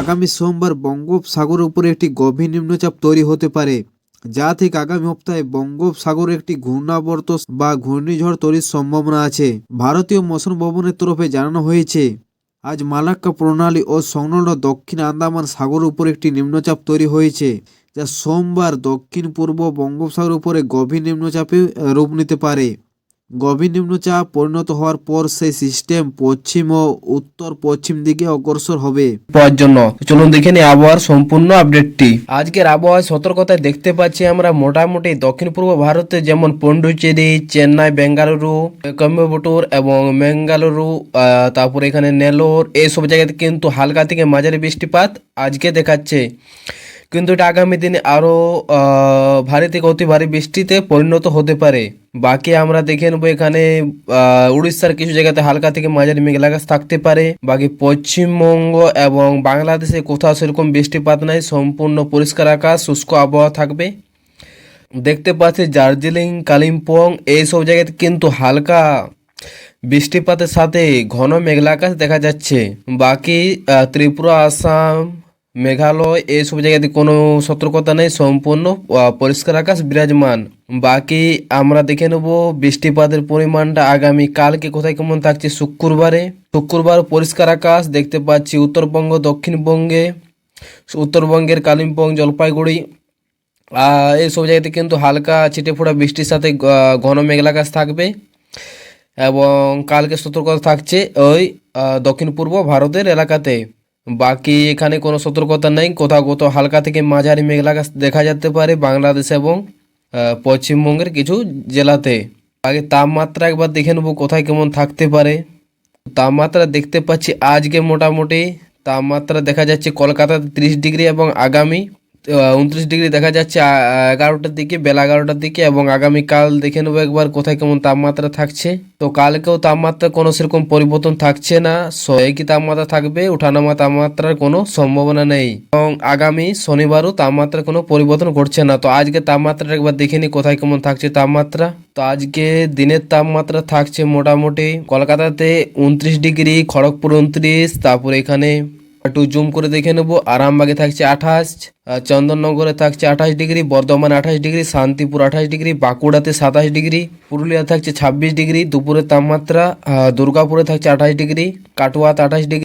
আগামী সোমবার বঙ্গোপসাগরের উপরে একটি গভীর নিম্নচাপ তৈরি হতে পারে, যা থেকে আগামী সপ্তাহে বঙ্গোপসাগরে একটি ঘূর্ণাবর্ত বা ঘূর্ণিঝড় তৈরির সম্ভাবনা আছে। ভারতীয় মৌসুম ভবনের তরফে জানানো হয়েছে, আজ মালাক্কা প্রণালী ও সংলগ্ন দক্ষিণ আন্দামান সাগরের উপর একটি নিম্নচাপ তৈরি হয়েছে, যা সোমবার দক্ষিণ পূর্ব বঙ্গোপসাগরের উপরে গভীর নিম্নচাপে রূপ নিতে পারে। গভীর নিম্নচাপ পরিণত হওয়ার পর সেই সিস্টেম পশ্চিম ও উত্তর পশ্চিম দিকে অগ্রসর হবে। পাওয়ার জন্য চলুন দেখে নিই আবহাওয়ার সম্পূর্ণ আপডেটটি। আজকের আবহাওয়ায় সতর্কতায় দেখতে পাচ্ছি আমরা মোটামুটি দক্ষিণ পূর্ব ভারতে যেমন পন্ডুচেরি, চেন্নাই, বেঙ্গালুরু, কোয়েম্বাটুর এবং মেঙ্গালুরু, তারপরে এখানে নেলোর, এইসব জায়গাতে কিন্তু হালকা থেকে মাঝারি বৃষ্টিপাত আজকে দেখাচ্ছে। কিন্তু এটা আগামী দিনে আরও ভারী থেকে অতি ভারী বৃষ্টিতে পরিণত হতে পারে। বাকি আমরা দেখে নেবো এখানে উড়িষ্যার কিছু জায়গাতে হালকা থেকে মাঝারি মেঘলা আকাশ থাকতে পারে। বাকি পশ্চিমবঙ্গ এবং বাংলাদেশে কোথাও সেরকম বৃষ্টিপাত নাই, সম্পূর্ণ পরিষ্কার আকাশ, শুষ্ক আবহাওয়া থাকবে। দেখতে পাচ্ছি দার্জিলিং, কালিম্পং এইসব জায়গাতে কিন্তু হালকা বৃষ্টিপাতের সাথে ঘন মেঘলা আকাশ দেখা যাচ্ছে। বাকি ত্রিপুরা, আসাম, মেঘালয় এইসব জায়গাতে কোনো সতর্কতা নেই, সম্পূর্ণ পরিষ্কার আকাশ বিরাজমান। বাকি আমরা দেখে নেব বৃষ্টিপাতের পরিমাণটা আগামী কালকে কোথায় কেমন থাকছে। শুক্রবার পরিষ্কার আকাশ দেখতে পাচ্ছি উত্তরবঙ্গ, দক্ষিণবঙ্গে, উত্তরবঙ্গের কালিম্পং, জলপাইগুড়ি এইসব জায়গাতে কিন্তু হালকা ছিটে ফোঁটা বৃষ্টির সাথে ঘন মেঘলা আকাশ থাকবে। এবং কালকে সতর্কতা থাকছে ওই দক্ষিণ পূর্ব ভারতের এলাকাতে। বাকি এখানে কোনো সতর্কতা নেই, কোথাও কোথাও হালকা থেকে মাঝারি মেঘলা আকাশ দেখা যেতে পারে বাংলাদেশ এবং পশ্চিমবঙ্গের কিছু জেলাতে। আগে তাপমাত্রা একবার দেখে নেবো কোথায় কেমন থাকতে পারে। তাপমাত্রা দেখতে পাচ্ছি আজকে মোটামুটি তাপমাত্রা দেখা যাচ্ছে কলকাতাতে 30 ডিগ্রি এবং আগামী 29 ডিগ্রি দেখা যাচ্ছে 11টার দিকে, বেলা 11টার দিকে। এবং আগামীকাল দেখে নেবো একবার কোথায় কেমন তাপমাত্রা থাকছে। তো কালকেও তাপমাত্রা কোনো সেরকম পরিবর্তন থাকছে না, একই তাপমাত্রা থাকবে, ওঠানামা তাপমাত্রার কোনো সম্ভাবনা নেই। এবং আগামী শনিবারও তাপমাত্রার কোনো পরিবর্তন ঘটছে না। তো আজকে তাপমাত্রাটা একবার দেখে নিই কোথায় কেমন থাকছে তাপমাত্রা। তো আজকে দিনের তাপমাত্রা থাকছে মোটামুটি কলকাতাতে 29 ডিগ্রি, খড়গপুর 29, তারপরে এখানে একটু জুম করে দেখে নেবো আরামবাগে থাকছে 28, চন্দননগরে থাকছে 28 degree, Bardhaman 28 degree, Shantipur 28 degree, বাঁকুড়াতে 27 ডিগ্রি, পুরুলিয়া থাকছে 26 ডিগ্রি দুপুরের তাপমাত্রা, দুর্গাপুরে থাকছে 28 ডিগ্রি, কাটোয়াতে 28 ডিগ্রি।